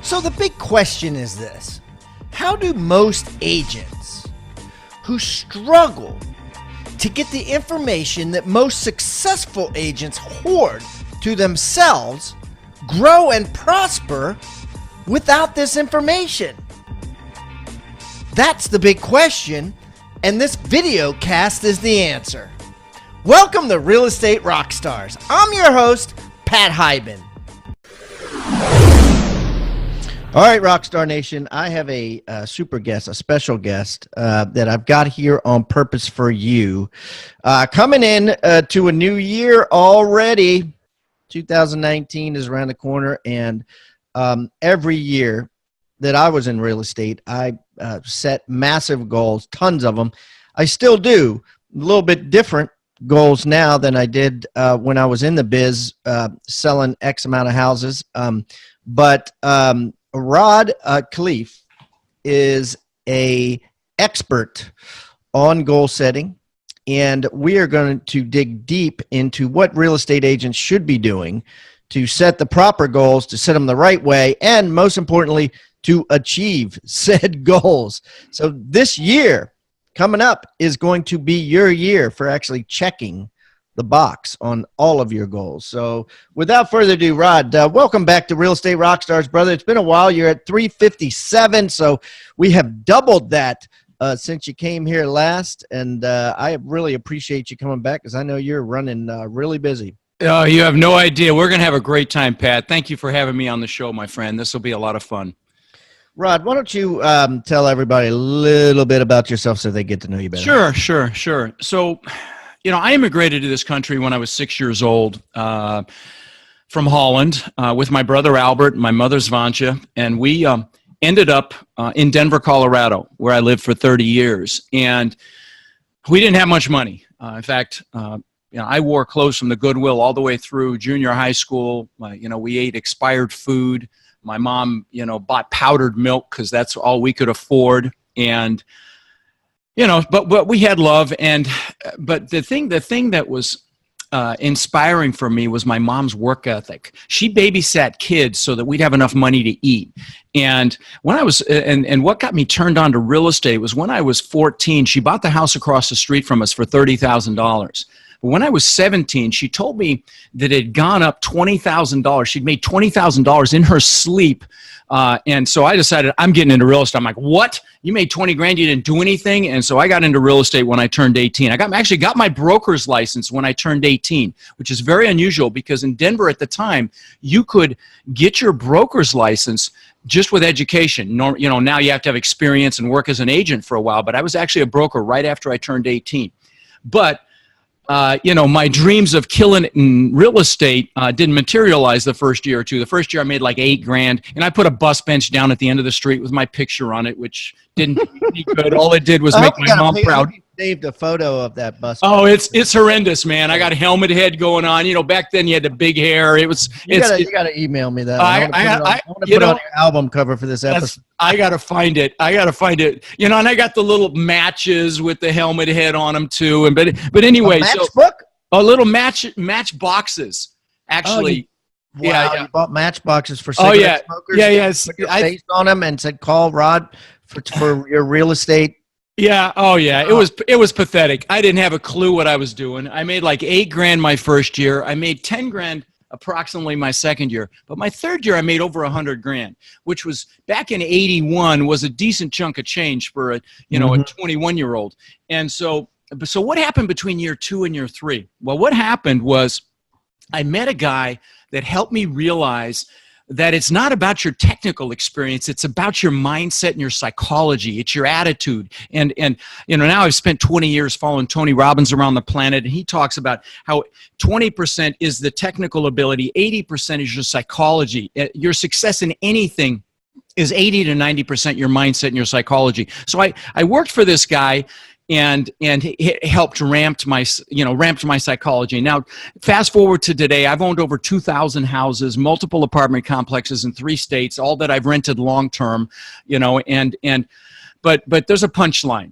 So the big question is this: how do most agents who struggle to get the information that most successful agents hoard to themselves grow and prosper without this information? That's the big question, and this video cast is the answer. Welcome to Real Estate Rockstars. I'm your host, Pat Hyben. All right, Rockstar Nation, I have a super guest, a special guest that I've got here on purpose for you. Coming in to a new year already. 2019 is around the corner, and every year that I was in real estate, I set massive goals, tons of them. I still do, a little bit different goals now than I did when I was in the biz selling X amount of houses. But Khleif is an expert on goal setting, and we are going to dig deep into what real estate agents should be doing to set the proper goals, to set them the right way, and most importantly, to achieve said goals. So this year coming up is going to be your year for actually checking the box on all of your goals. So without further ado, Rod, welcome back to Real Estate Rockstars, brother. It's been a while. You're at 357, so we have doubled that since you came here last, and I really appreciate you coming back because I know you're running really busy. Oh, you have no idea. We're going to have a great time, Pat. Thank you for having me on the show, my friend. This will be a lot of fun. Rod, why don't you tell everybody a little bit about yourself so they get to know you better? Sure. So, you know, I immigrated to this country when I was 6 years old from Holland with my brother Albert and my mother Svantje, and we ended up in Denver, Colorado, where I lived for 30 years. And we didn't have much money. In fact, you know, I wore clothes from the Goodwill all the way through junior high school. You know, we ate expired food. My mom, you know, bought powdered milk because that's all we could afford. And you know, but we had love, but the thing that was inspiring for me was my mom's work ethic. She babysat kids so that we'd have enough money to eat. And when I was, and what got me turned on to real estate was when I was 14, she bought the house across the street from us for $30,000. But when I was 17, she told me that it had gone up $20,000. She'd made $20,000 in her sleep. And so I decided I'm getting into real estate. I'm like, what? You made 20 grand, you didn't do anything? And so I got into real estate when I turned 18. I actually got my broker's license when I turned 18, which is very unusual because in Denver at the time, you could get your broker's license just with education. You know, now you have to have experience and work as an agent for a while, but I was actually a broker right after I turned 18. But you know, my dreams of killing it in real estate didn't materialize the first year or two. The first year I made like $8 grand, and I put a bus bench down at the end of the street with my picture on it, which didn't do any good. All it did was make my mom proud. Saved a photo of that bus. Oh, it's horrendous, man. I got a helmet head going on. You know, back then you had the big hair. You gotta email me that. I want to put it on your album cover for this episode. I gotta find it. You know, and I got the little matches with the helmet head on them too. And but anyway, a little match boxes actually. Wow, you bought matchboxes for cigarette smokers? Yes. Put your face on them and said, call Rod for your real estate. Yeah. Oh, yeah. It was pathetic. I didn't have a clue what I was doing. I made like $8 grand my first year. I made 10 grand approximately my second year. But my third year, I made over 100 grand, which was back in '81 was a decent chunk of change for a 21-year-old. And so what happened between year 2 and year 3? Well, what happened was I met a guy that helped me realize that it's not about your technical experience, it's about your mindset and your psychology, it's your attitude. And you know, now I've spent 20 years following Tony Robbins around the planet, and he talks about how 20% is the technical ability, 80% is your psychology. Your success in anything is 80 to 90% your mindset and your psychology. So I worked for this guy, and it helped ramped my psychology. Now, fast forward to today, I've owned over 2,000 houses, multiple apartment complexes in 3 states, all that I've rented long term, you know, but there's a punchline.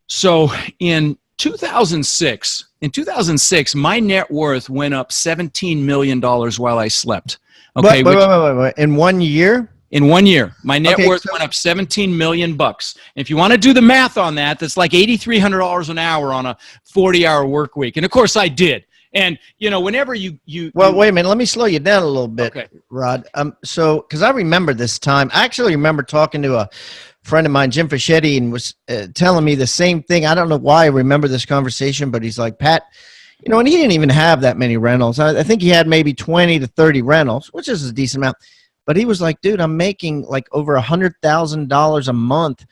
So in 2006, my net worth went up $17 million while I slept. Okay, wait. In 1 year? In 1 year, my net Okay, worth went up 17 million bucks. If you want to do the math on that, that's like $8,300 an hour on a 40-hour work week. And of course I did. And whenever Well, wait a minute. Let me slow you down a little bit, okay. Rod. So, because I remember this time, I actually remember talking to a friend of mine, Jim Fischetti, and was telling me the same thing. I don't know why I remember this conversation, but he's like, Pat, and he didn't even have that many rentals. I think he had maybe 20 to 30 rentals, which is a decent amount. But he was like, dude, I'm making like over $100,000 a month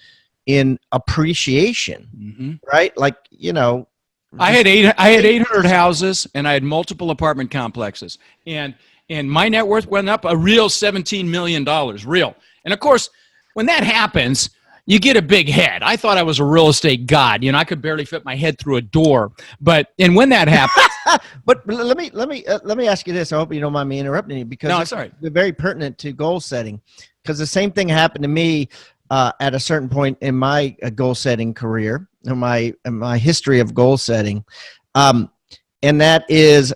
in appreciation, right? Like, I had 800 houses, and I had multiple apartment complexes, and my net worth went up a real $17 million, real. And of course, when that happens, you get a big head. I thought I was a real estate god. I could barely fit my head through a door. And when that happens, but let me ask you this. I hope you don't mind me interrupting you, because no, it's all right. They're very pertinent to goal setting. Because the same thing happened to me at a certain point in my goal setting career, in my history of goal setting, and that is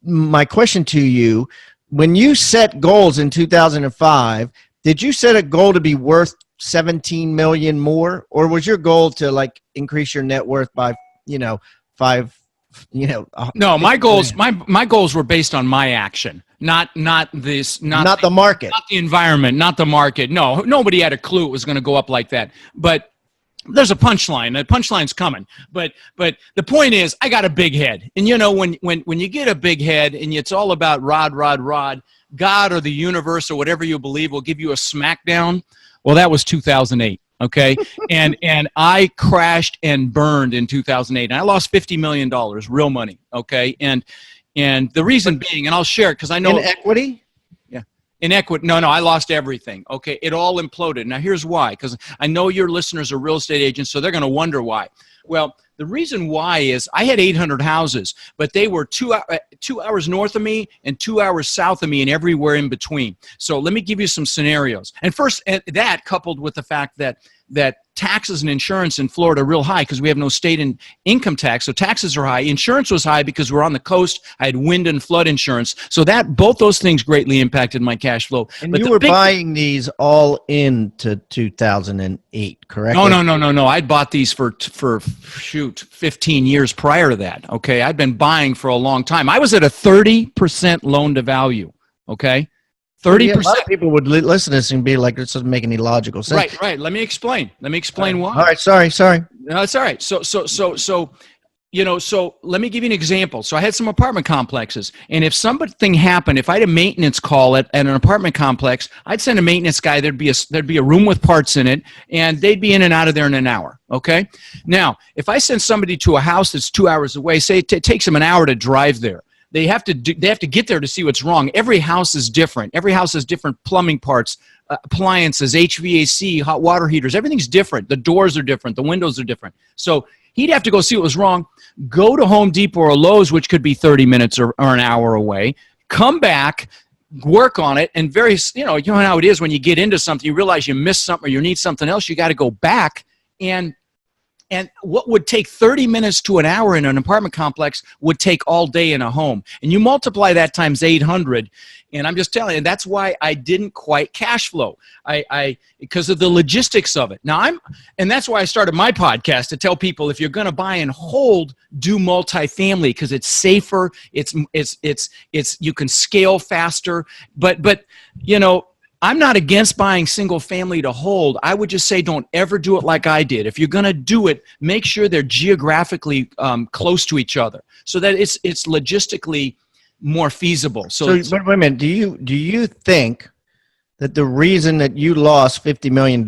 my question to you: when you set goals in 2005, did you set a goal to be worth 17 million more, or was your goal to like increase your net worth by five? No, my goals were based on my action, not the market, not the environment, not the market. No, nobody had a clue it was going to go up like that. But there's a punchline. The punchline's coming. But the point is, I got a big head, and when you get a big head, and it's all about Rod, God or the universe or whatever you believe will give you a smackdown. Well, that was 2008. Okay. and I crashed and burned in 2008, and I lost $50 million, real money. Okay. And the reason being, and I'll share it because I know in equity. Yeah. In equity. No, I lost everything. Okay. It all imploded. Now here's why, because I know your listeners are real estate agents, so they're going to wonder why. Well, the reason why is I had 800 houses, but they were 2 hours north of me and 2 hours south of me and everywhere in between. So let me give you some scenarios. And first, that coupled with the fact that taxes and insurance in Florida are real high because we have no state income tax, so taxes are high. Insurance was high because we're on the coast. I had wind and flood insurance. So both those things greatly impacted my cash flow. And you were buying these all into 2008, correct? No. I'd bought these for 15 years prior to that. Okay, I'd been buying for a long time. I was at a 30% loan to value. Okay. 30%. A lot of people would listen to this and be like, "This doesn't make any logical sense." Right. Let me explain. Why. All right. Sorry. No, it's all right. So let me give you an example. So I had some apartment complexes, and if something happened, if I had a maintenance call at an apartment complex, I'd send a maintenance guy. There'd be a room with parts in it, and they'd be in and out of there in an hour. Okay. Now, if I send somebody to a house that's 2 hours away, say it takes them an hour to drive there. They have to get there to see what's wrong. Every house is different. Every house has different plumbing parts, appliances, HVAC, hot water heaters. Everything's different. The doors are different. The windows are different. So he'd have to go see what was wrong, go to Home Depot or Lowe's, which could be 30 minutes or an hour away, come back, work on it, and you know how it is when you get into something, you realize you missed something or you need something else, you got to go back and what would take 30 minutes to an hour in an apartment complex would take all day in a home. And you multiply that times 800, and I'm just telling you, that's why I didn't quite cash flow. Because of the logistics of it. And that's why I started my podcast to tell people, if you're going to buy and hold, do multifamily because it's safer. It's you can scale faster. But I'm not against buying single family to hold. I would just say don't ever do it like I did. If you're going to do it, make sure they're geographically close to each other so that it's logistically more feasible. So wait a minute. Do you think that the reason that you lost $50 million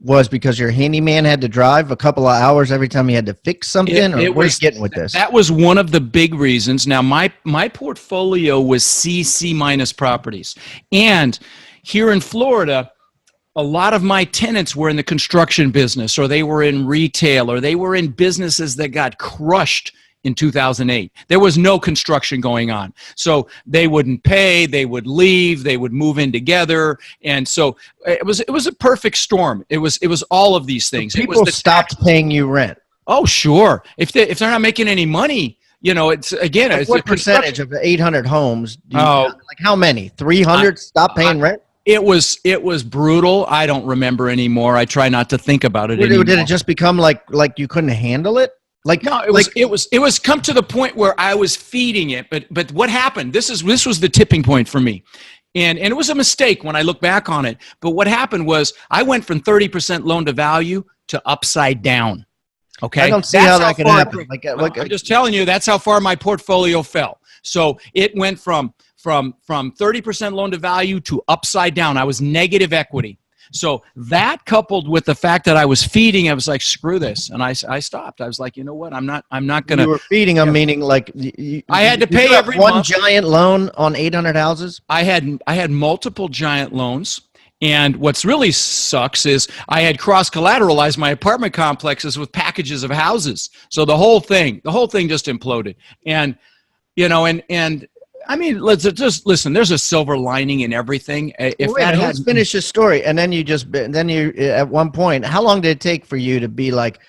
was because your handyman had to drive a couple of hours every time he had to fix something? Or where are you getting with this? That was one of the big reasons. Now, my portfolio was C minus properties. And here in Florida, a lot of my tenants were in the construction business, or they were in retail, or they were in businesses that got crushed in 2008. There was no construction going on. So they wouldn't pay, they would leave, they would move in together. And so it was a perfect storm. It was all of these things. People stopped paying you rent. Oh, sure. If they're not making any money, it's what percentage of the 800 homes like how many? 300 stop paying rent? It was brutal. I don't remember anymore. I try not to think about it anymore. Did it just become like you couldn't handle it? Like, no, it was come to the point where I was feeding it. But what happened? This was the tipping point for me. And it was a mistake when I look back on it. But what happened was I went from 30% loan to value to upside down. Okay. I don't see how that can happen. I'm just telling you, that's how far my portfolio fell. So it went from 30% loan to value to upside down. I was negative equity. So that coupled with the fact that I was feeding, I was like, screw this. And I stopped. I was like, you know what? I'm not going to. You were feeding them, meaning like I had to pay every one month. giant loan on 800 houses. I had multiple giant loans. And what's really sucks is I had cross-collateralized my apartment complexes with packages of houses. So the whole thing just imploded. And, and I mean, let's just listen, there's a silver lining in everything. Let's finish the story. And then you at one point, how long did it take for you to be like,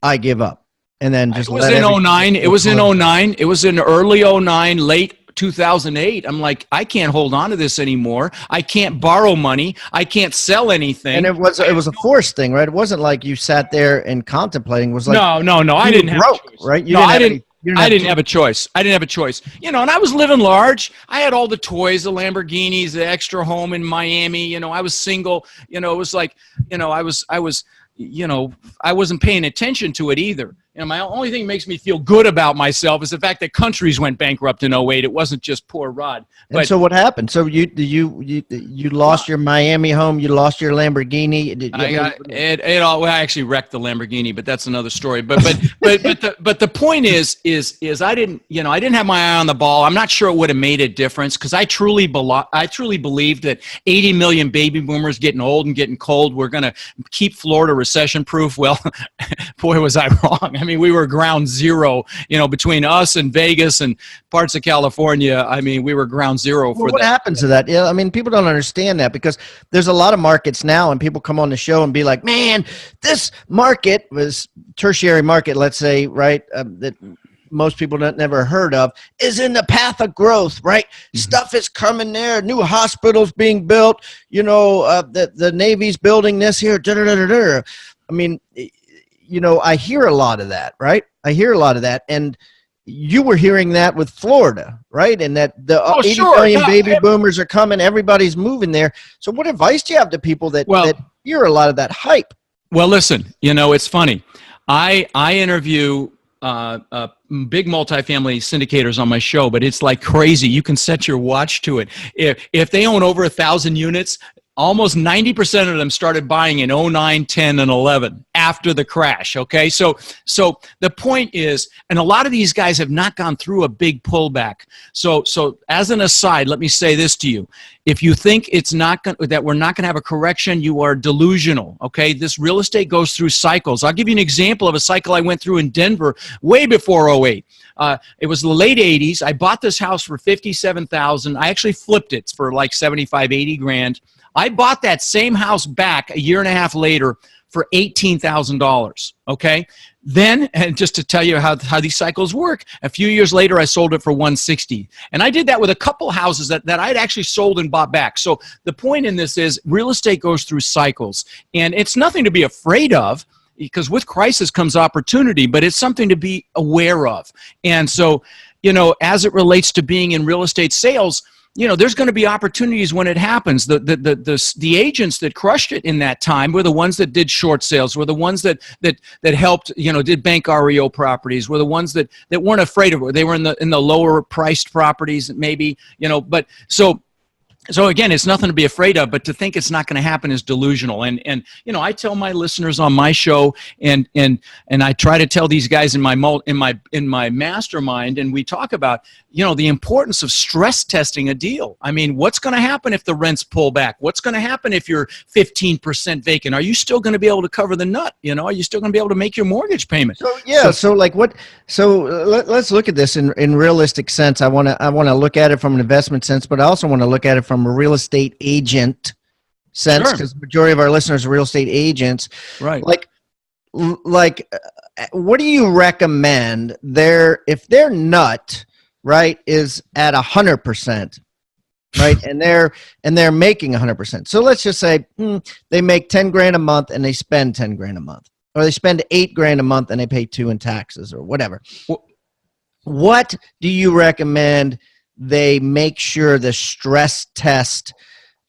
I give up? And then just it was in 09. It was in 09. It was in early 09, late 2008. I'm like, I can't hold on to this anymore. I can't borrow money. I can't sell anything. And it was a forced thing, right? It wasn't like you sat there and contemplating. It was like, no. I didn't have a choice. Right? I didn't have a choice. I didn't have a choice. And I was living large. I had all the toys, the Lamborghinis, the extra home in Miami. I was single. It was like, I wasn't paying attention to it either. My only thing that makes me feel good about myself is the fact that countries went bankrupt in 08. It wasn't just poor Rod. And so what happened? So you lost your Miami home. You lost your Lamborghini. I actually wrecked the Lamborghini, but that's another story. But the point is I didn't have my eye on the ball. I'm not sure it would have made a difference because I truly believed that 80 million baby boomers getting old and getting cold were going to keep Florida recession proof. Well, boy, was I wrong. I mean, we were ground zero, between us and Vegas and parts of California. I mean, we were ground zero for that. What happens to that? Yeah, I mean, people don't understand that because there's a lot of markets now and people come on the show and be like, man, this market was tertiary market, let's say, right, that most people never heard of, is in the path of growth, right? Mm-hmm. Stuff is coming there, new hospitals being built, the Navy's building this here, I mean, I hear a lot of that, right? I hear a lot of that. And you were hearing that with Florida, right? And that the 80 million baby boomers are coming. Everybody's moving there. So what advice do you have to people that hear a lot of that hype? Well, listen, it's funny. I interview big multifamily syndicators on my show, but it's like crazy. You can set your watch to it. If they own over 1,000 units, almost 90% of them started buying in 09, 10, and 11 after the crash, okay? So the point is, and a lot of these guys have not gone through a big pullback. So as an aside, let me say this to you. If you think that we're not going to have a correction, you are delusional, okay? This real estate goes through cycles. I'll give you an example of a cycle I went through in Denver way before 08. It was the late 80s. I bought this house for $57,000. I actually flipped it for like 75, 80 grand. I bought that same house back a year and a half later for $18,000, okay? Then, and just to tell you how these cycles work, a few years later, I sold it for $160,000. And I did that with a couple houses that I'd actually sold and bought back. So the point in this is real estate goes through cycles. And it's nothing to be afraid of because with crisis comes opportunity, but it's something to be aware of. And so, as it relates to being in real estate sales, there's going to be opportunities when it happens. The agents that crushed it in that time were the ones that did short sales, were the ones that helped, did bank REO properties, were the ones that weren't afraid of it. They were in the lower priced properties, maybe, but so again, it's nothing to be afraid of, but to think it's not going to happen is delusional. And I tell my listeners on my show, and I try to tell these guys in my mastermind, and we talk about the importance of stress testing a deal. I mean, what's going to happen if the rents pull back? What's going to happen if you're 15% vacant? Are you still going to be able to cover the nut? Are you still going to be able to make your mortgage payment? So let's look at this in realistic sense. I want to look at it from an investment sense, but I also want to look at it from a real estate agent sense, because the majority of our listeners are real estate agents. Right. Like, what do you recommend if their nut, right, is at 100%, right? And they're making 100%. So let's just say they make 10 grand a month and they spend 10 grand a month, or they spend 8 grand a month and they pay 2 in taxes or whatever. What do you recommend they make sure the stress test?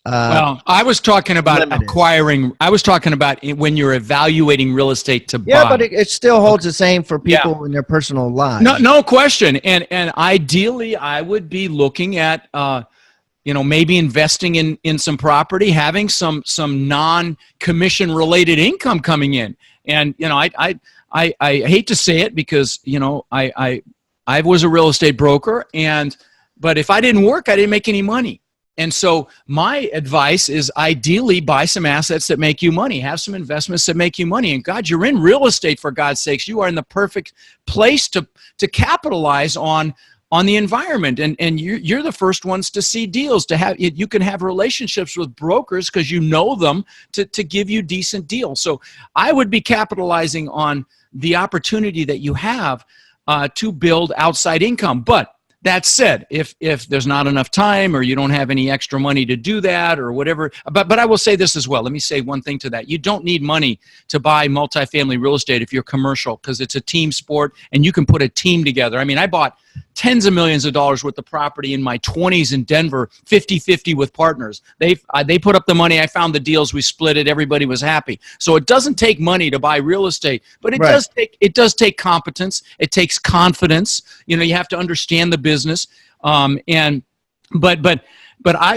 Well, I was talking about acquiring. I was talking about when you're evaluating real estate to buy. Yeah, but it still holds the same for people in their personal lives. No question. And ideally, I would be looking at, maybe investing in some property, having some non-commission related income coming in. And I hate to say it because I was a real estate broker, but if I didn't work, I didn't make any money. And so my advice is ideally buy some assets that make you money, have some investments that make you money. And God, you're in real estate, for God's sakes. You are in the perfect place to capitalize on the environment. And you're the first ones to see deals, you can have relationships with brokers because you know them to give you decent deals. So I would be capitalizing on the opportunity that you have to build outside income. But that said, if there's not enough time or you don't have any extra money to do that or whatever, but I will say this as well. Let me say one thing to that. You don't need money to buy multifamily real estate if you're commercial, because it's a team sport and you can put a team together. I mean, I bought tens of millions of dollars worth of property in my 20s in Denver, 50-50 with partners. They put up the money. I found the deals. We split it. Everybody was happy. So it doesn't take money to buy real estate, but it does take competence. It takes confidence. You have to understand the business. But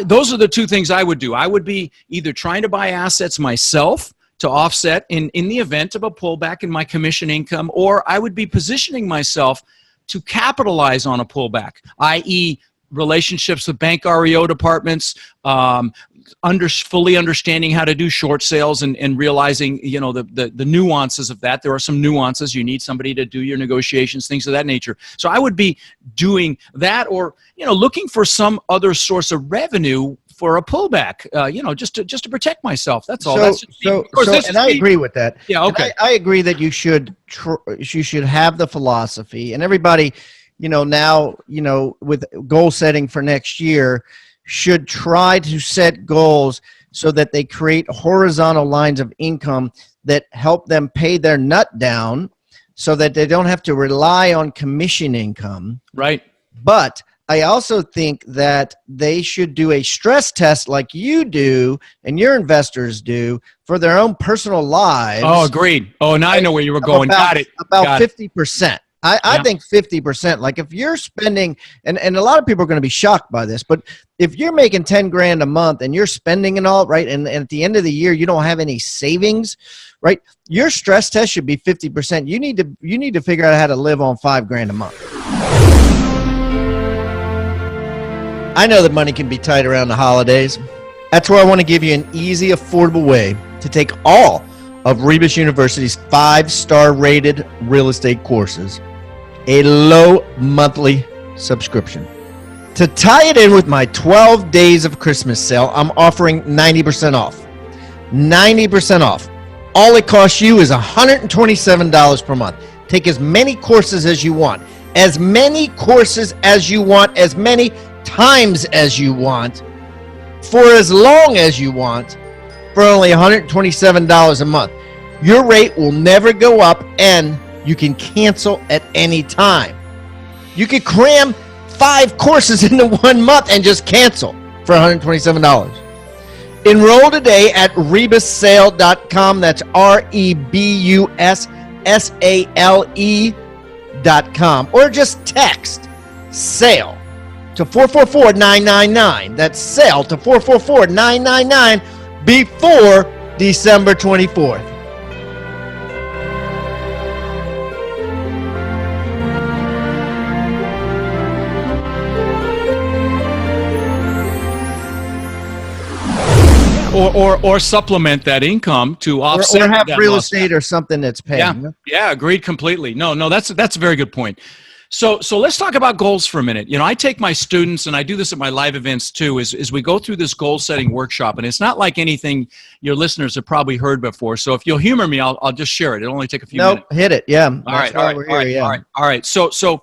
those are the two things I would do. I would be either trying to buy assets myself to offset in the event of a pullback in my commission income, or I would be positioning myself to capitalize on a pullback, i.e. relationships with bank REO departments, fully understanding how to do short sales and realizing, the nuances of that. There are some nuances. You need somebody to do your negotiations, things of that nature. So I would be doing that, or, looking for some other source of revenue for a pullback, just to protect myself. That's all. I agree with that. Yeah. Okay. I agree that you should have the philosophy, and everybody, now, with goal setting for next year, should try to set goals so that they create horizontal lines of income that help them pay their nut down so that they don't have to rely on commission income. Right. But I also think that they should do a stress test like you do and your investors do for their own personal lives. Oh, agreed. Oh, now I know where you were going. Got it. About 50%. I think 50%, like if you're spending, and a lot of people are going to be shocked by this, but if you're making 10 grand a month and you're spending it all, right, and at the end of the year, you don't have any savings, right, your stress test should be 50%. You need to figure out how to live on 5 grand a month. I know that money can be tight around the holidays. That's where I want to give you an easy, affordable way to take all of Rebus University's 5-star rated real estate courses, a low monthly subscription. To tie it in with my 12 days of Christmas sale, I'm offering 90% off. 90% off. All it costs you is $127 per month. Take as many courses as you want. As many courses as you want. As many times as you want. For as long as you want. For only $127 a month. Your rate will never go up, and you can cancel at any time. You could cram 5 courses into 1 month and just cancel for $127. Enroll today at rebussale.com. That's REBUSSALE.com. Or just text SALE to 444-999. That's SALE to 444-999 before December 24th. Or supplement that income to offset or have that real loss. estate or something that's paying. Yeah, agreed completely. No, that's a very good point. So let's talk about goals for a minute. I take my students, and I do this at my live events too, is we go through this goal setting workshop, and it's not like anything your listeners have probably heard before. So if you'll humor me, I'll just share it. It'll only take a few minutes. Hit it. Yeah. All right. So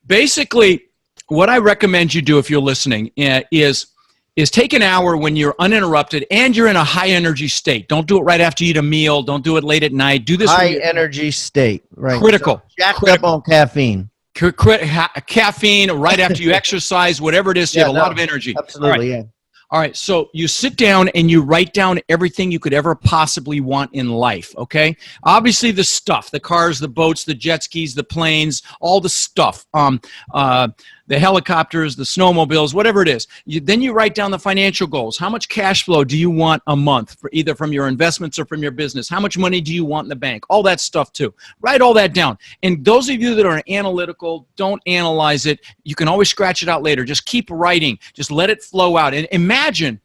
basically what I recommend you do if you're listening is is take an hour when you're uninterrupted and you're in a high energy state. Don't do it right after you eat a meal. Don't do it late at night. Do this high energy state, right? Critical. So jacked up on caffeine. Caffeine right after you exercise, whatever it is, you have a lot of energy. Absolutely, yeah. All right, so you sit down and you write down everything you could ever possibly want in life, okay? Obviously the stuff, the cars, the boats, the jet skis, the planes, all the stuff, the helicopters, the snowmobiles, whatever it is. Then you write down the financial goals. How much cash flow do you want a month, for either from your investments or from your business? How much money do you want in the bank? All that stuff too. Write all that down. And those of you that are analytical, don't analyze it. You can always scratch it out later. Just keep writing. Just let it flow out. And imagine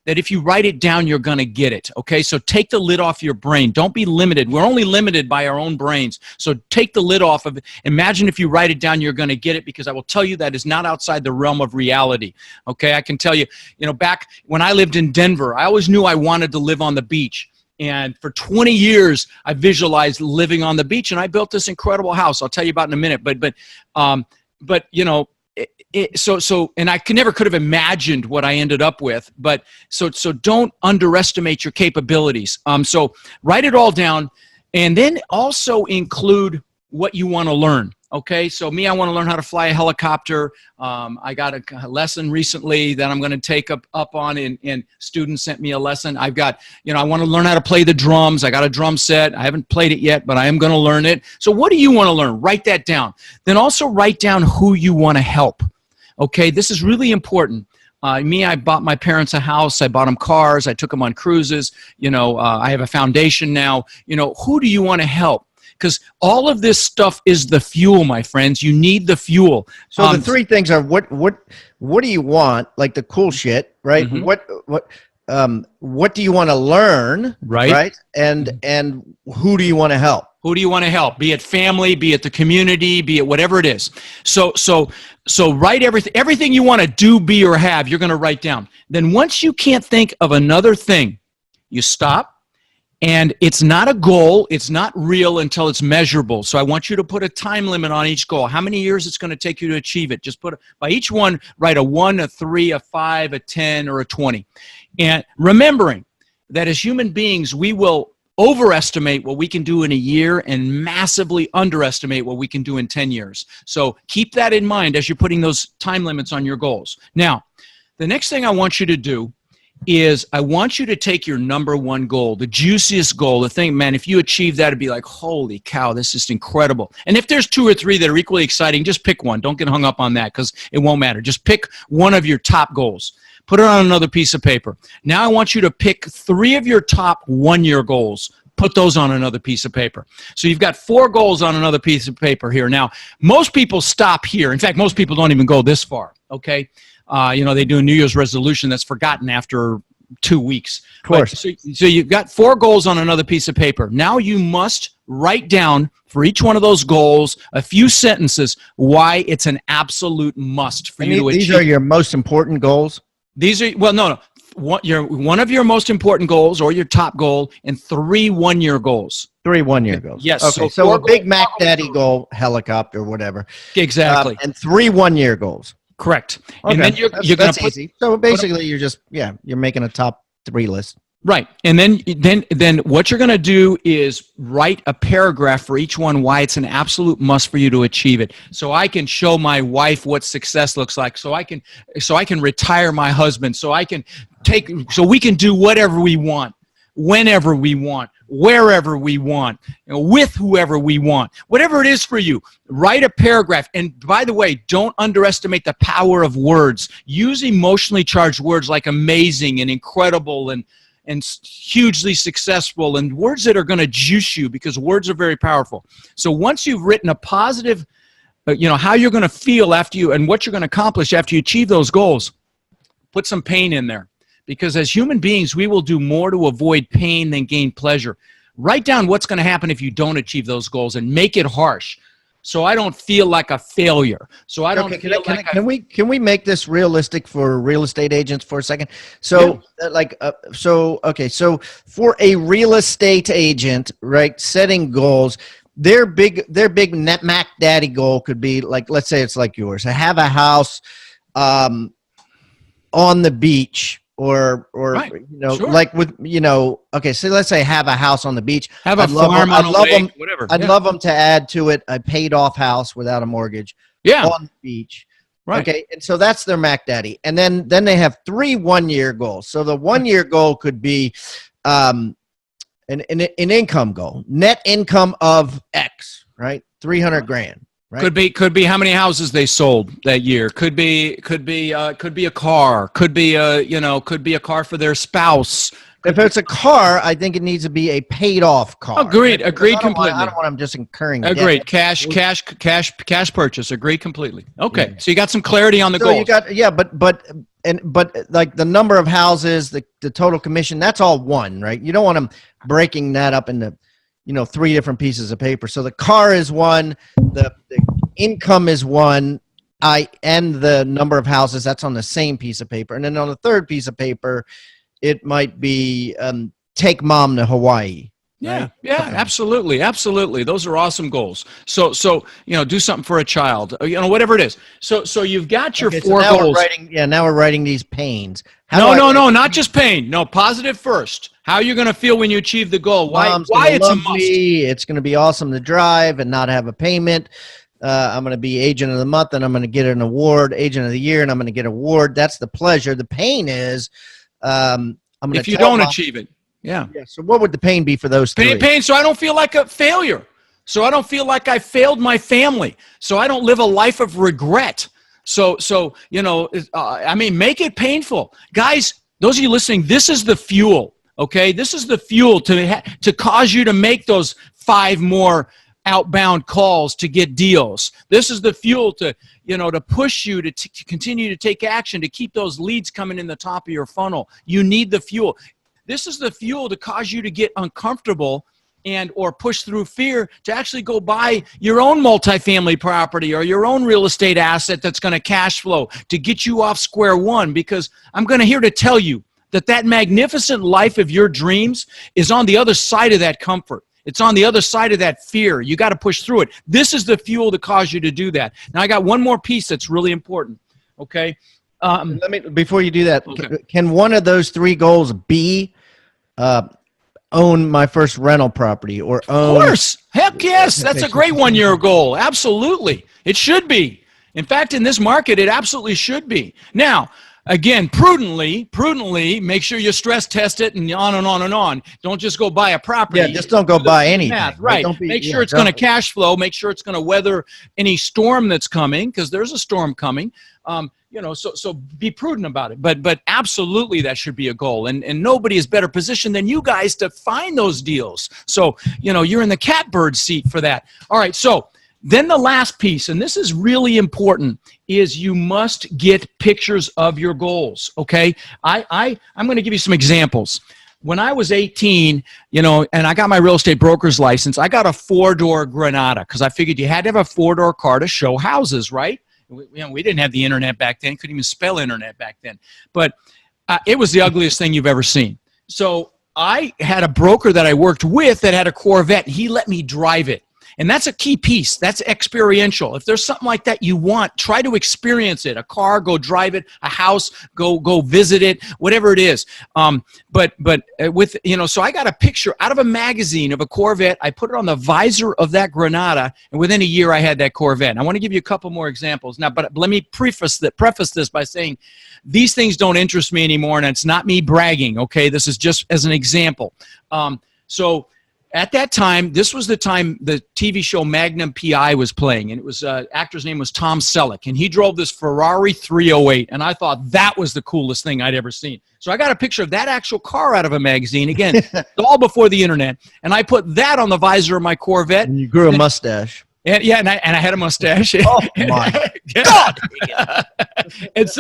that if you write it down, you're going to get it, okay? So take the lid off your brain. Don't be limited. We're only limited by our own brains. So take the lid off of it. Imagine if you write it down, you're going to get it, because I will tell you that is not outside the realm of reality, okay? I can tell you, back when I lived in Denver, I always knew I wanted to live on the beach. And for 20 years, I visualized living on the beach, and I built this incredible house. I'll tell you about in a minute. But and I never could have imagined what I ended up with, but so don't underestimate your capabilities. So write it all down, and then also include what you want to learn. Okay, so me, I want to learn how to fly a helicopter. I got a lesson recently that I'm going to take up on, and students sent me a lesson. I've got, I want to learn how to play the drums. I got a drum set. I haven't played it yet, but I am going to learn it. So what do you want to learn? Write that down. Then also write down who you want to help. Okay, this is really important. I bought my parents a house. I bought them cars. I took them on cruises. I have a foundation now. Who do you want to help? Because all of this stuff is the fuel, my friends. You need the fuel. So the three things are what do you want, like the cool shit, right? Mm-hmm. What do you want to learn, right? And who do you want to help? Who do you want to help? Be it family, be it the community, be it whatever it is. So write everything you want to do, be, or have, you're going to write down. Then once you can't think of another thing, you stop. And it's not a goal. It's not real until it's measurable. So I want you to put a time limit on each goal. How many years it's going to take you to achieve it. Just by each one, write a 1, a 3, a 5, a 10, or a 20. And remembering that as human beings, we will overestimate what we can do in a year and massively underestimate what we can do in 10 years. So keep that in mind as you're putting those time limits on your goals. Now, the next thing I want you to do is I want you to take your number one goal, the juiciest goal, the thing, man, if you achieve that, it'd be like, holy cow, this is incredible. And if there's 2 or 3 that are equally exciting, just pick one. Don't get hung up on that, because it won't matter. Just pick one of your top goals. Put it on another piece of paper. Now I want you to pick 3 of your top 1-year goals. Put those on another piece of paper. So you've got 4 goals on another piece of paper here. Now, most people stop here. In fact, most people don't even go this far, okay? They do a New Year's resolution that's forgotten after 2 weeks. Of course. So you've got 4 goals on another piece of paper. Now you must write down for each one of those goals a few sentences why it's an absolute must for you to achieve. These are your most important goals? These are, well, no. One of your most important goals, or your top goal, and 3 1-year goals. 3 1-year goals. Yes. Okay. So a big Mac Daddy goal, helicopter, whatever. Exactly. And 3 1-year goals. Correct. Okay. And then you're going to put. Easy. So basically, you're making a top 3 list. Right. And then what you're going to do is write a paragraph for each one why it's an absolute must for you to achieve it. So I can show my wife what success looks like. So I can retire my husband. So we can do whatever we want, whenever we want, wherever we want, with whoever we want, whatever it is for you. Write a paragraph. And by the way, don't underestimate the power of words. Use emotionally charged words like amazing and incredible and hugely successful, and words that are going to juice you, because words are very powerful. So once you've written a positive, how you're going to feel after you and what you're going to accomplish after you achieve those goals, put some pain in there. Because as human beings, we will do more to avoid pain than gain pleasure. Write down what's going to happen if you don't achieve those goals and make it harsh. So I don't feel like a failure. So I don't feel like can we make this realistic for real estate agents for a second? So so for a real estate agent, right, setting goals, their big Mac Daddy goal could be like, let's say it's like yours. I have a house, on the beach or Right. you know, Sure. like with, you know, okay, so let's say have a house on the beach. Have a I'd love farm them, on I'd a love lake, them, whatever. I'd Yeah. love them to add to it a paid off house without a mortgage Yeah. on the beach. Right. Okay, and so that's their Mac Daddy, and then they have 3 1-year goals. So the 1-year goal could be an income goal, net income of X, right? 300 grand, right? Could be how many houses they sold that year. Could be a car. Could be a car for their spouse. If it's a car, I think it needs to be a paid off car. Agreed. Right? Agreed I completely. don't want them just incurring Agreed. debt. Cash purchase. Agreed completely. Okay. Yeah. So you got some clarity on the So goals. you got, yeah, but like the number of houses, the total commission, that's all one, right? You don't want them breaking that up into, you know, 3 different pieces of paper. So the car is one, the income is one, and the number of houses, that's on the same piece of paper. And then on the third piece of paper, it might be take mom to Hawaii. Yeah, Right? yeah, absolutely, absolutely. Those are awesome goals. So you know, do something for a child, you know, whatever it is. So you've got your Okay, 4 now goals. Now we're writing these pains. No, not just pain. No, positive first. How are you going to feel when you achieve the goal? Why it's a must? It's going to be awesome to drive and not have a payment. I'm going to be agent of the month, and I'm going to get an award, agent of the year, and I'm going to get an award. That's the pleasure. The pain is, I'm going to If you don't achieve it. Yeah. Yeah. So what would the pain be for those 3? Pain, so I don't feel like a failure. So I don't feel like I failed my family. So I don't live a life of regret. So you know, I mean, make it painful. Guys, those of you listening, this is the fuel, okay? This is the fuel to cause you to make those 5 more outbound calls to get deals. This is the fuel to, you know, to push you to continue to take action, to keep those leads coming in the top of your funnel. You need the fuel. This is the fuel to cause you to get uncomfortable and or push through fear to actually go buy your own multifamily property or your own real estate asset that's going to cash flow to get you off square one. Because I'm going to here to tell you that magnificent life of your dreams is on the other side of that comfort. It's on the other side of that fear. You got to push through it. This is the fuel to cause you to do that. Now I got one more piece that's really important. Okay. Before you do that, Okay. can one of those 3 goals be own my first rental property or own? Of course. Heck yes. That's a great 1-year goal. Absolutely. It should be. In fact, in this market, it absolutely should be. Now, again, prudently, make sure you stress test it and on and on and on. Don't just go buy a property. Yeah, just don't go buy anything. Math, right. Make sure it's going to cash flow. Make sure it's going to weather any storm that's coming, because there's a storm coming. You know, so be prudent about it. But absolutely, that should be a goal. And nobody is better positioned than you guys to find those deals. So, you know, you're in the catbird seat for that. All right. So then the last piece, and this is really important, is you must get pictures of your goals. Okay. I'm going to give you some examples. When I was 18, you know, and I got my real estate broker's license, I got a 4-door Granada because I figured you had to have a 4-door car to show houses, right? We didn't have the internet back then. Couldn't even spell internet back then. But it was the ugliest thing you've ever seen. So I had a broker that I worked with that had a Corvette. And he let me drive it. And that's a key piece. That's experiential. If there's something like that you want, try to experience it. A car, go drive it. A house, go visit it. Whatever it is. But with, you know, so I got a picture out of a magazine of a Corvette. I put it on the visor of that Granada, and within a year I had that Corvette. And I want to give you a couple more examples now. But let me preface this by saying these things don't interest me anymore, and it's not me bragging. Okay, this is just as an example. So. At that time, this was the time the TV show Magnum PI was playing, and it was actor's name was Tom Selleck, and he drove this Ferrari 308, and I thought that was the coolest thing I'd ever seen. So I got a picture of that actual car out of a magazine, again, all before the internet, and I put that on the visor of my Corvette. And you grew a mustache. And yeah, and I had a mustache. Oh my God! and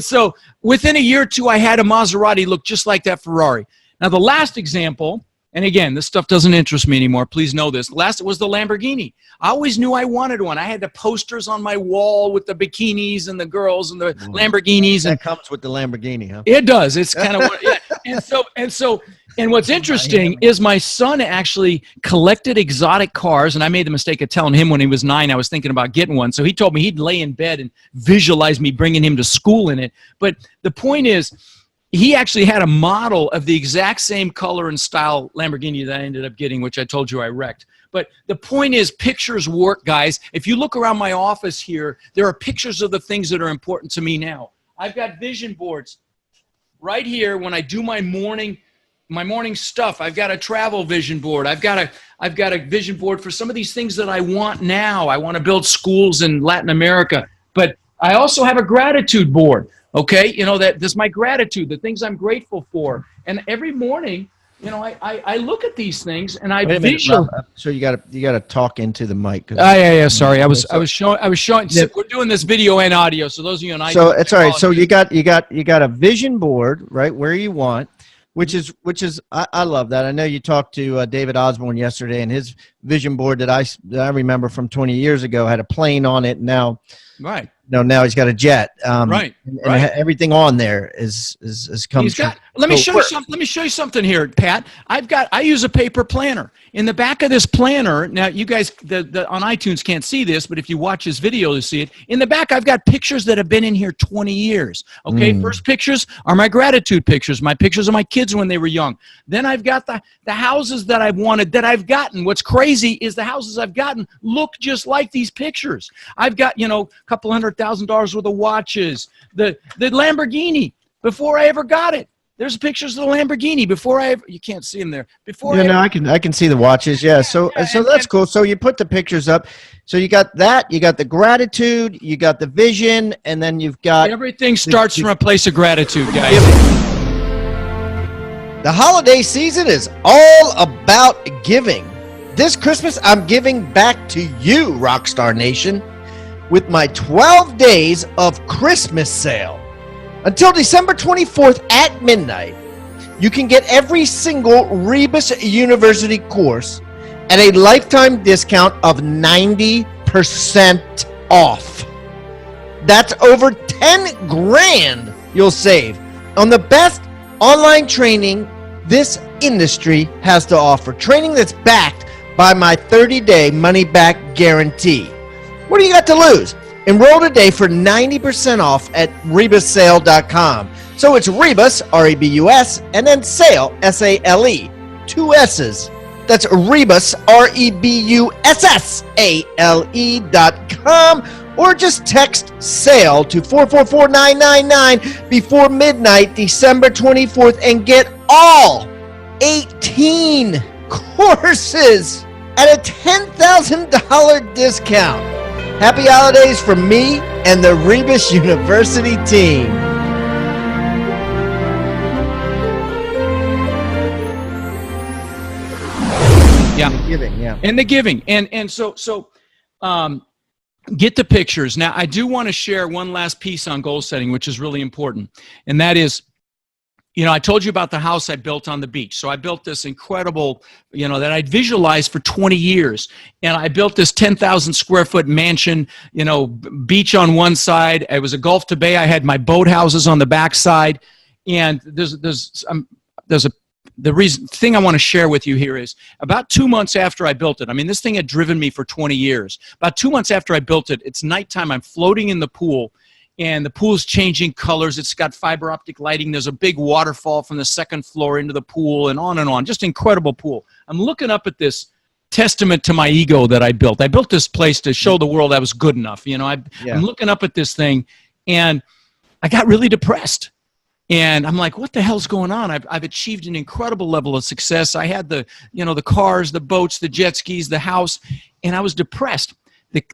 so within a year or two, I had a Maserati look just like that Ferrari. Now the last example. And again, this stuff doesn't interest me anymore. Please know this. Last was the Lamborghini. I always knew I wanted one. I had the posters on my wall with the bikinis and the girls and the Lamborghinis. That comes with the Lamborghini, huh? It does. It's kind of what, yeah. And so, And what's interesting is my son actually collected exotic cars, and I made the mistake of telling him when he was 9 I was thinking about getting one. So he told me he'd lay in bed and visualize me bringing him to school in it. But the point is, he actually had a model of the exact same color and style Lamborghini that I ended up getting, which I told you I wrecked. But the point is, pictures work, guys. If you look around my office here, there are pictures of the things that are important to me now. I've got vision boards right here when I do my morning stuff. I've got a travel vision board. I've got a vision board for some of these things that I want now. I want to build schools in Latin America. But I also have a gratitude board. Okay, that's my gratitude, the things I'm grateful for. And every morning, I look at these things and I visualize. So you got to talk into the mic. Yeah. Sorry, I was showing. Yeah. We're doing this video and audio, so those of you on iTunes. So it's all right. So you got a vision board right where you want, which is I love that. I know you talked to David Osborne yesterday, and his vision board that I remember from 20 years ago had a plane on it. Now, right. No, now he's got a jet. Right. And everything on there is come. He's got. Let me show you something. Let me show you something here, Pat. I use a paper planner. In the back of this planner, now you guys on iTunes can't see this, but if you watch this video, you'll see it. In the back, I've got pictures that have been in here 20 years. Okay, first pictures are my gratitude pictures, my pictures of my kids when they were young. Then I've got the houses that I've wanted, that I've gotten. What's crazy is the houses I've gotten look just like these pictures. I've got, a couple $100,000 worth of watches, the Lamborghini before I ever got it. There's pictures of the Lamborghini before you can't see them there. I can see the watches. Yeah. So that's cool. So you put the pictures up. So you got that, you got the gratitude, you got the vision, and then you've got everything starts from a place of gratitude, guys. The holiday season is all about giving. This Christmas, I'm giving back to you, Rockstar Nation, with my 12 days of Christmas sale. Until December 24th at midnight, you can get every single Rebus University course at a lifetime discount of 90% off. That's over 10 grand you'll save on the best online training this industry has to offer. Training that's backed by my 30-day money-back guarantee. What do you got to lose? Enroll today for 90% off at rebussale.com. So it's Rebus, R-E-B-U-S, and then Sale, S-A-L-E, 2 S's. That's Rebus, REBUSSALE.com, or just text SALE to 444999 before midnight, December 24th, and get all 18 courses at a $10,000 discount. Happy holidays from me and the Rebus University team. Yeah. And the giving, yeah. And the giving. And so get the pictures. Now, I do want to share one last piece on goal setting, which is really important. And that is, I told you about the house I built on the beach. So I built this incredible, that I'd visualized for 20 years. And I built this 10,000 square foot mansion, beach on one side. It was a Gulf to Bay. I had my boat houses on the back side. And the thing I want to share with you here is about 2 months after I built it. I mean, this thing had driven me for 20 years. About 2 months after I built it, it's nighttime. I'm floating in the pool. And the pool's changing colors. It's got fiber optic lighting. There's a big waterfall from the second floor into the pool and on and on. Just incredible pool. I'm looking up at this testament to my ego that I built. I built this place to show the world I was good enough. I'm looking up at this thing, and I got really depressed. And I'm like, what the hell's going on? I've achieved an incredible level of success. I had the cars, the boats, the jet skis, the house, and I was depressed.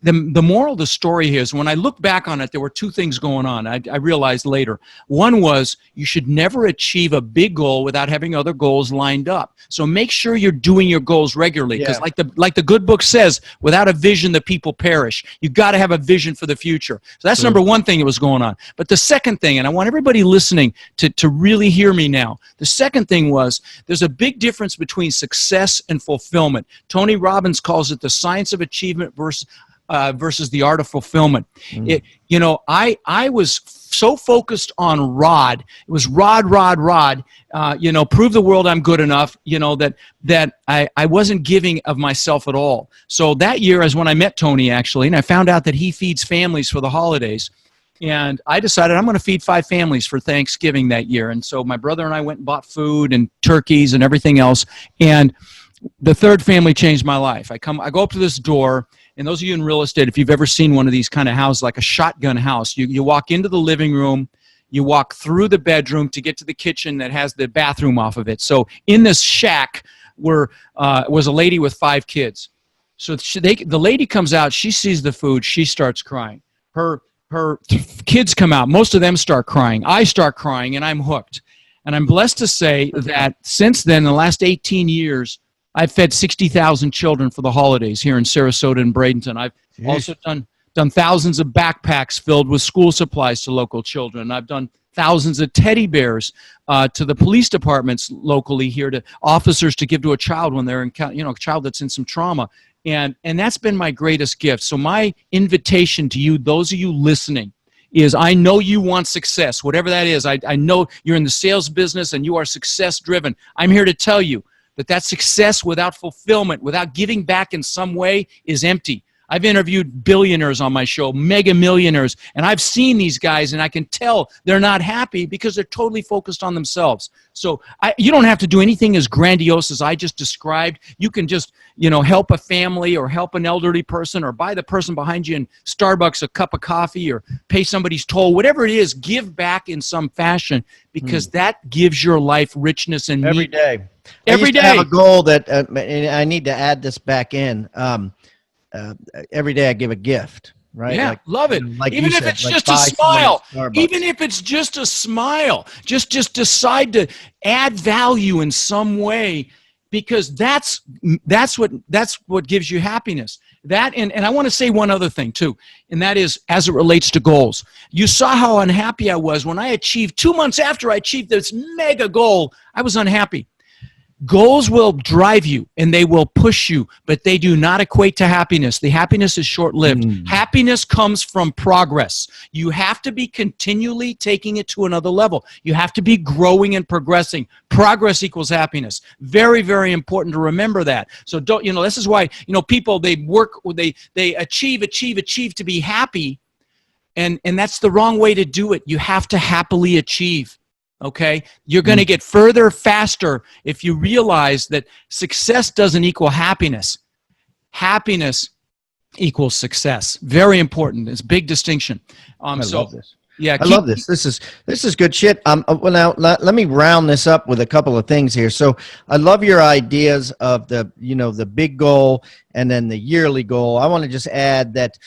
The moral of the story here is when I look back on it, there were two things going on. I realized later. One was you should never achieve a big goal without having other goals lined up. So make sure you're doing your goals regularly, because like the good book says, without a vision, the people perish. You got to have a vision for the future. So that's number one thing that was going on. But the second thing, and I want everybody listening to really hear me now. The second thing was there's a big difference between success and fulfillment. Tony Robbins calls it the science of achievement versus the art of fulfillment. I was so focused on Rod. It was Rod, prove the world I'm good enough, that I wasn't giving of myself at all. So that year is when I met Tony, actually, and I found out that he feeds families for the holidays. And I decided I'm going to feed 5 families for Thanksgiving that year. And so my brother and I went and bought food and turkeys and everything else. And the 3rd family changed my life. I go up to this door, and those of you in real estate, if you've ever seen one of these kind of houses, like a shotgun house, you walk into the living room, you walk through the bedroom to get to the kitchen that has the bathroom off of it. So in this shack was a lady with 5 kids. So the lady comes out, she sees the food, she starts crying. Her kids come out, most of them start crying. I start crying, and I'm hooked. And I'm blessed to say that since then, in the last 18 years, I've fed 60,000 children for the holidays here in Sarasota and Bradenton. I've also done thousands of backpacks filled with school supplies to local children. I've done thousands of teddy bears to the police departments locally here, to officers to give to a child when they're a child that's in some trauma. And that's been my greatest gift. So my invitation to you, those of you listening, is I know you want success, whatever that is. I know you're in the sales business and you are success driven. I'm here to tell you that success without fulfillment, without giving back in some way, is empty. I've interviewed billionaires on my show, mega millionaires, and I've seen these guys, and I can tell they're not happy because they're totally focused on themselves. So you don't have to do anything as grandiose as I just described. You can just, help a family or help an elderly person or buy the person behind you in Starbucks a cup of coffee or pay somebody's toll. Whatever it is, give back in some fashion, because that gives your life richness and every meaning. day. Every day. I have a goal that I need to add this back in. Every day I give a gift, right? Yeah, love it. Like even if it's just a smile, even if it's just a smile, just decide to add value in some way, because that's what gives you happiness. That and I want to say one other thing too, and that is as it relates to goals. You saw how unhappy I was when I achieved 2 months after I achieved this mega goal. I was unhappy. Goals will drive you and they will push you, but they do not equate to happiness. The happiness is short-lived. Happiness comes from progress. You have to be continually taking it to another level. You have to be growing and progressing. Progress equals happiness. Very, very important to remember that. So don't, this is why, people, they achieve to be happy. And that's the wrong way to do it. You have to happily achieve. Okay, you're going to get further faster if you realize that success doesn't equal happiness. Happiness equals success. Very important. It's a big distinction. I love this. Yeah, I love this. This is good shit. Well, now let me round this up with a couple of things here. So I love your ideas of the big goal and then the yearly goal. I want to just add that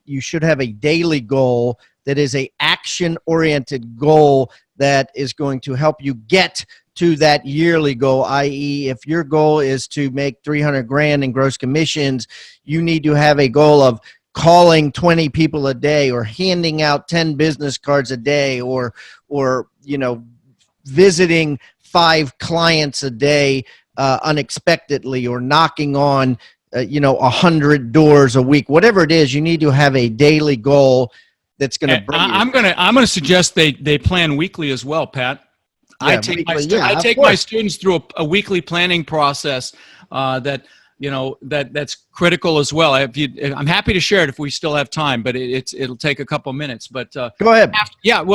you should have a daily goal that is a action-oriented goal that is going to help you get to that yearly goal, i.e. if your goal is to make 300 grand in gross commissions, you need to have a goal of calling 20 people a day or handing out 10 business cards a day or visiting 5 clients a day unexpectedly, or knocking on 100 doors a week. Whatever it is, you need to have a daily goal that's going to bring you. I'm going to suggest they plan weekly as well, Pat. Yeah, I take my students through a weekly planning process that's critical as well. I'm happy to share it if we still have time, but it'll take a couple minutes. But go ahead.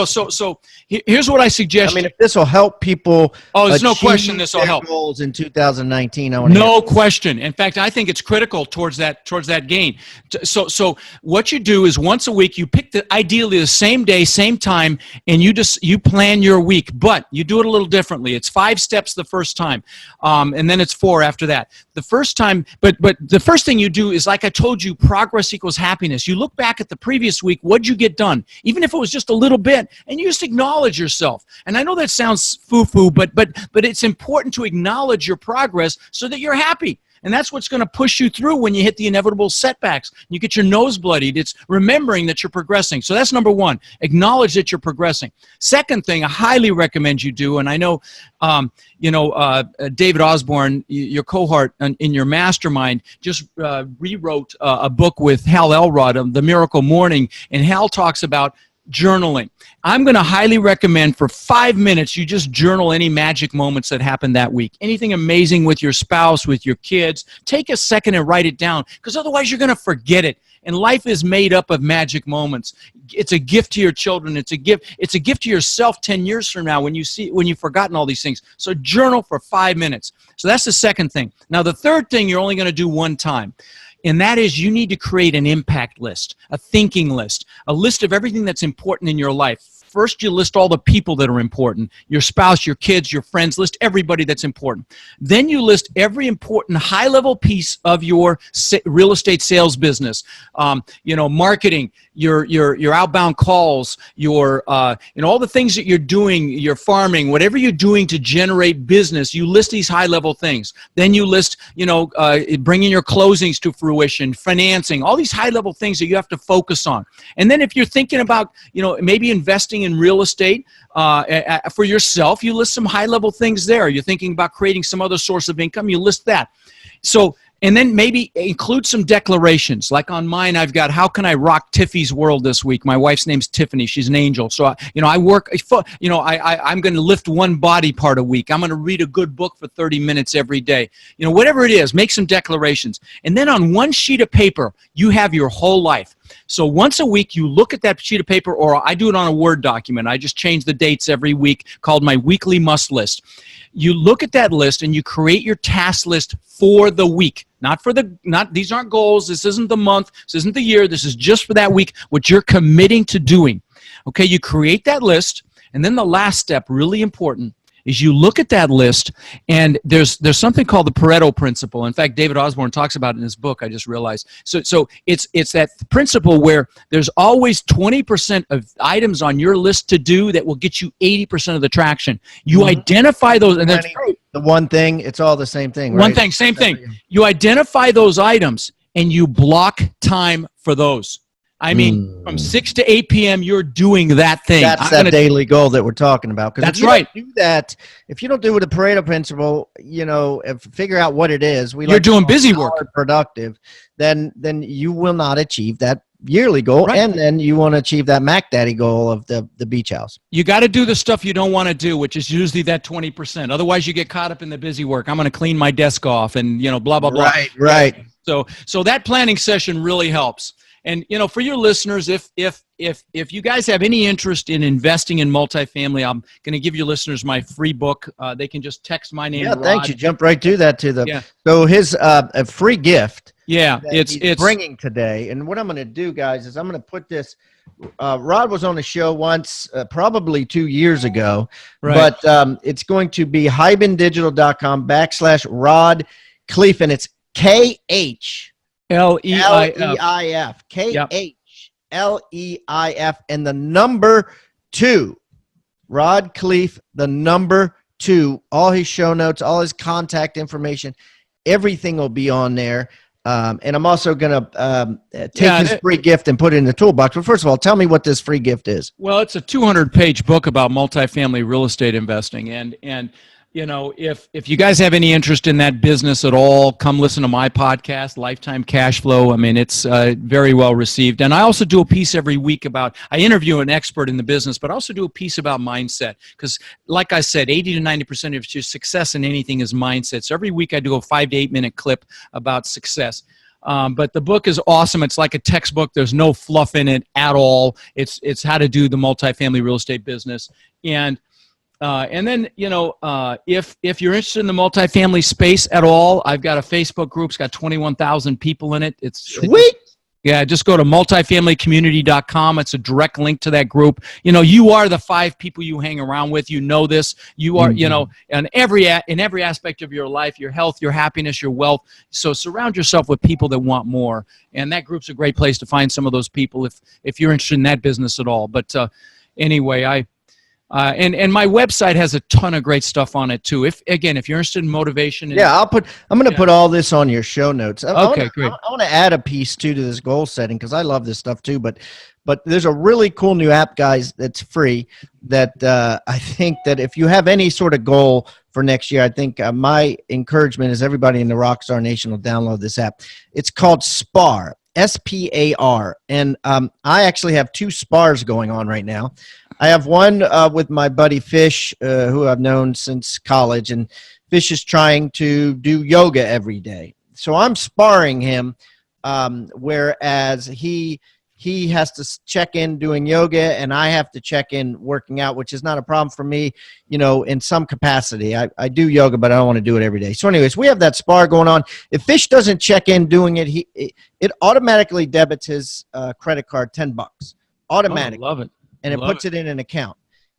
So here's what I suggest. I mean, if this will help people, there's no question this will help goals in 2019. No question. In fact, I think it's critical towards that gain. So what you do is once a week you pick ideally the same day, same time, and you plan your week, but you do it a little differently. It's 5 steps the first time, and then it's 4 after that. The first time, but the first thing you do is, like I told you, progress equals happiness. You look back at the previous week, what'd you get done? Even if it was just a little bit, and you just acknowledge yourself. And I know that sounds foo-foo, but it's important to acknowledge your progress so that you're happy. And that's what's going to push you through when you hit the inevitable setbacks. You get your nose bloodied. It's remembering that you're progressing. So that's number 1. Acknowledge that you're progressing. Second thing I highly recommend you do, and I know, David Osborne, your cohort in your mastermind, just rewrote a book with Hal Elrod, The Miracle Morning, and Hal talks about journaling. I'm going to highly recommend for 5 minutes, you just journal any magic moments that happened that week. Anything amazing with your spouse, with your kids. Take a second and write it down, because otherwise you're going to forget it. And life is made up of magic moments. It's a gift to your children. It's a gift to yourself 10 years from now when you've forgotten all these things. So journal for 5 minutes. So that's the second thing. Now the third thing you're only going to do one time. And that is, you need to create an impact list, a thinking list, a list of everything that's important in your life. First, you list all the people that are important, your spouse, your kids, your friends, list everybody that's important. Then you list every important high-level piece of your real estate sales business, marketing, your outbound calls, all the things that you're doing, your farming, whatever you're doing to generate business, you list these high-level things. Then you list, bringing your closings to fruition, financing, all these high-level things that you have to focus on. And then if you're thinking about, maybe investing in real estate for yourself, you list some high-level things there. You're thinking about creating some other source of income, you list that. So, and then maybe include some declarations. Like on mine, I've got, how can I rock Tiffy's world this week? My wife's name's Tiffany. She's an angel. So, I work, I'm going to lift one body part a week. I'm going to read a good book for 30 minutes every day. Whatever it is, make some declarations. And then on one sheet of paper, you have your whole life. So once a week, you look at that sheet of paper, or I do it on a Word document. I just change the dates every week, called my weekly must list. You look at that list and you create your task list for the week. These aren't goals. This isn't the month. This isn't the year. This is just for that week, what you're committing to doing. Okay, you create that list, and then the last step, really important, is you look at that list, and there's something called the Pareto principle. In fact, David Osborne talks about it in his book, I just realized. So it's that principle where there's always 20% of items on your list to do that will get you 80% of the traction. You identify those, and that's the one thing, it's all the same thing, right? One thing, same thing. You identify those items, and you block time for those. I mean, from 6 to 8 p.m., you're doing that thing. That's that daily goal that we're talking about. That's right. If you don't do with the Pareto principle, figure out what it is. You're doing busy work. Productive, then you will not achieve that yearly goal, right. And then you want to achieve that Mac Daddy goal of the beach house. You got to do the stuff you don't want to do, which is usually that 20%. Otherwise, you get caught up in the busy work. I'm going to clean my desk off, and blah blah blah. Right. So that planning session really helps. And for your listeners, if you guys have any interest in investing in multifamily, I'm going to give your listeners my free book. They can just text my name. Yeah, thanks. You jumped right to that Yeah. So his a free gift. Yeah, it's bringing today. And what I'm going to do, guys, is I'm going to put this. Rod was on the show once, probably 2 years ago, right. But it's going to be hibandigital.com/Rod Khleif, and it's KH. L-E-I-F. K-H-L-E-I-F. And the number 2. Rod Khleif, the number 2. All his show notes, all his contact information, everything will be on there. And I'm also going to take his free gift and put it in the toolbox. But first of all, tell me what this free gift is. Well, it's a 200-page book about multifamily real estate investing. And if you guys have any interest in that business at all, come listen to my podcast, Lifetime Cash Flow. I mean, it's very well received. And I also do a piece every week I interview an expert in the business, but I also do a piece about mindset. Because like I said, 80 to 90% of your success in anything is mindset. So every week I do a 5 to 8 minute clip about success. But the book is awesome. It's like a textbook. There's no fluff in it at all. It's how to do the multifamily real estate business. And then, if you're interested in the multifamily space at all, I've got a Facebook group. It's got 21,000 people in it. It's sweet. Just go to multifamilycommunity.com. It's a direct link to that group. You are the 5 people you hang around with. This. You are, in every aspect of your life, your health, your happiness, your wealth. So surround yourself with people that want more. And that group's a great place to find some of those people if you're interested in that business at all. But anyway, and my website has a ton of great stuff on it too. If you're interested in motivation. I'm going to put all this on your show notes. Okay, great. I want to add a piece too to this goal setting, because I love this stuff too. But there's a really cool new app, guys, that's free that I think that if you have any sort of goal for next year, I think my encouragement is everybody in the Rockstar Nation will download this app. It's called SPAR, SPAR. And I actually have 2 spars going on right now. I have one with my buddy Fish, who I've known since college, and Fish is trying to do yoga every day. So I'm sparring him, whereas he has to check in doing yoga, and I have to check in working out, which is not a problem for me, in some capacity. I do yoga, but I don't want to do it every day. So anyways, we have that spar going on. If Fish doesn't check in doing it, it automatically debits his credit card $10. Automatically. Oh, love it. And it puts it in an account.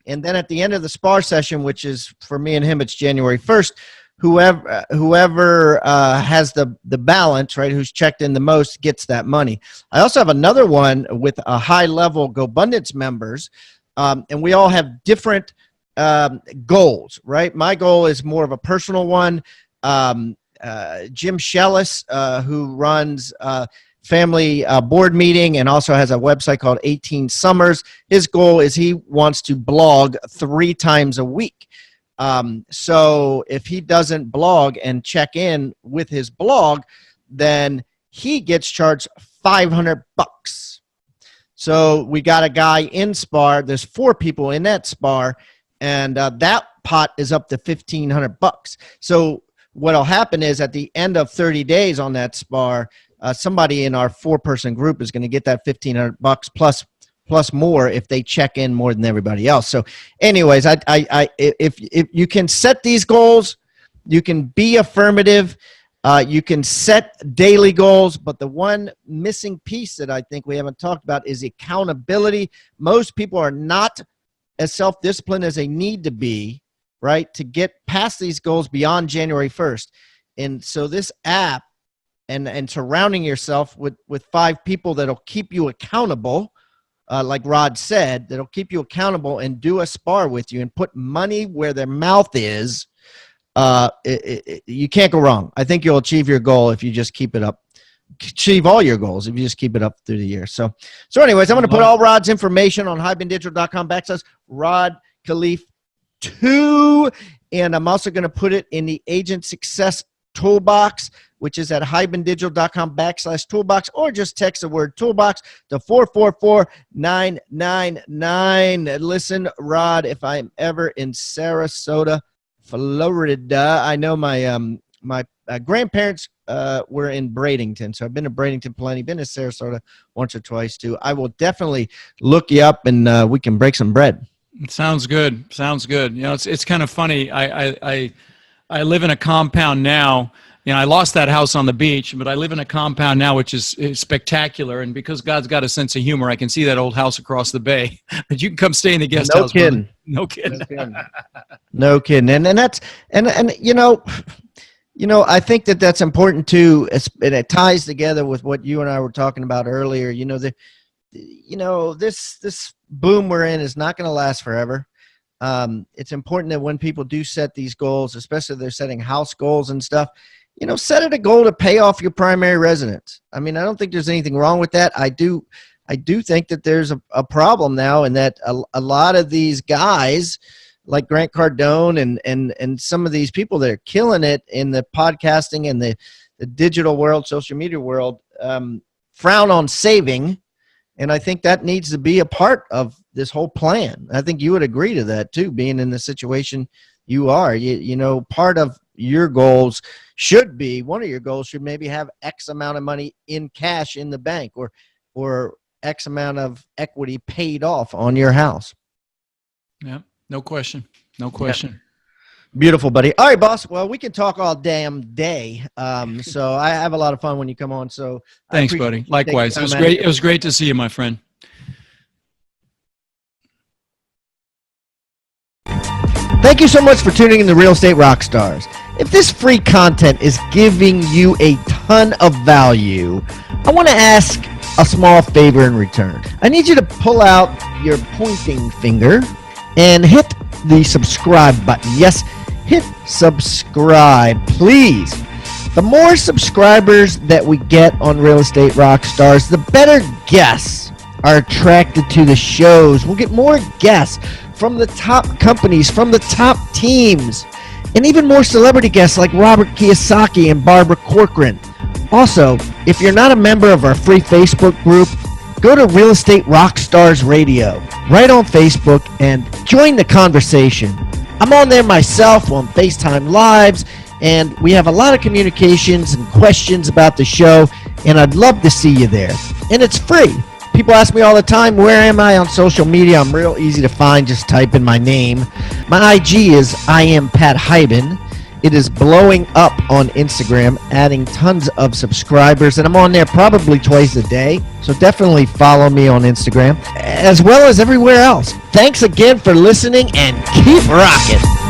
And then at the end of the spar session, which is for me and him, it's January 1st, whoever has the balance, right, who's checked in the most gets that money. I also have another one with a high-level GoBundance members, and we all have different goals, right? My goal is more of a personal one. Jim Shellis, who runs family board meeting and also has a website called 18 Summers. His goal is he wants to blog 3 times a week. So if he doesn't blog and check in with his blog, then he gets charged $500. So we got a guy in SPAR. There's 4 people in that SPAR, and that pot is up to $1,500. So what'll happen is at the end of 30 days on that SPAR, somebody in our 4-person group is going to get that $1,500 plus more if they check in more than everybody else. So anyways, if you can set these goals, you can be affirmative, you can set daily goals, but the one missing piece that I think we haven't talked about is accountability. Most people are not as self-disciplined as they need to be, right, to get past these goals beyond January 1st. And so this app and surrounding yourself with 5 people that'll keep you accountable, like Rod said, that'll keep you accountable and do a spar with you and put money where their mouth is, you can't go wrong. I think you'll achieve your goal if you just keep it up. Achieve all your goals if you just keep it up through the year. So anyways, I'm going to put all Rod's information on highbanddigital.com/Rod Khleif 2, and I'm also going to put it in the Agent Success Toolbox, which is at highbanddigital.com/toolbox, or just text the word toolbox to 444-999. Listen, Rod, if I'm ever in Sarasota, Florida, I know my grandparents were in Bradenton, so I've been to Bradenton plenty, been to Sarasota once or twice too. I will definitely look you up, and we can break some bread. Sounds good. Sounds good. It's kind of funny. I live in a compound now. I lost that house on the beach, but I live in a compound now, which is spectacular. And because God's got a sense of humor, I can see that old house across the bay. But you can come stay in the guest house. Kidding. No kidding. No kidding. And that's I think that's important too. And it ties together with what you and I were talking about earlier. This boom we're in is not going to last forever. It's important that when people do set these goals, especially if they're setting house goals and stuff, set it a goal to pay off your primary residence. I mean, I don't think there's anything wrong with that. I do think that there's a problem now, and that a lot of these guys like Grant Cardone and some of these people that are killing it in the podcasting and the digital world, social media world, frown on saving. And I think that needs to be a part of this whole plan. I think you would agree to that too, being in the situation you are. Part of your goals should be, one of your goals should maybe have X amount of money in cash in the bank, or X amount of equity paid off on your house. Yeah, no question. No question. Yeah. Beautiful, buddy. All right, boss. Well, we can talk all damn day. So I have a lot of fun when you come on. So thanks, buddy. Likewise. It was great. It was great to see you, my friend. Thank you so much for tuning in to Real Estate Rockstars. If this free content is giving you a ton of value, I want to ask a small favor in return. I need you to pull out your pointing finger and hit the subscribe button. Yes, hit subscribe, please. The more subscribers that we get on Real Estate Rockstars, the better guests are attracted to the shows. We'll get more guests from the top companies, from the top teams, and even more celebrity guests like Robert Kiyosaki and Barbara Corcoran. Also, If you're not a member of our free Facebook group, go to Real Estate Rockstars Radio right on Facebook and join the conversation. I'm on there myself on FaceTime Lives, and we have a lot of communications and questions about the show, and I'd love to see you there. And it's free. People ask me all the time, where am I on social media? I'm real easy to find. Just type in my name. My IG is I am Pat Hyben. It is blowing up on Instagram, adding tons of subscribers, and I'm on there probably twice a day. So definitely follow me on Instagram, as well as everywhere else. Thanks again for listening, and keep rocking.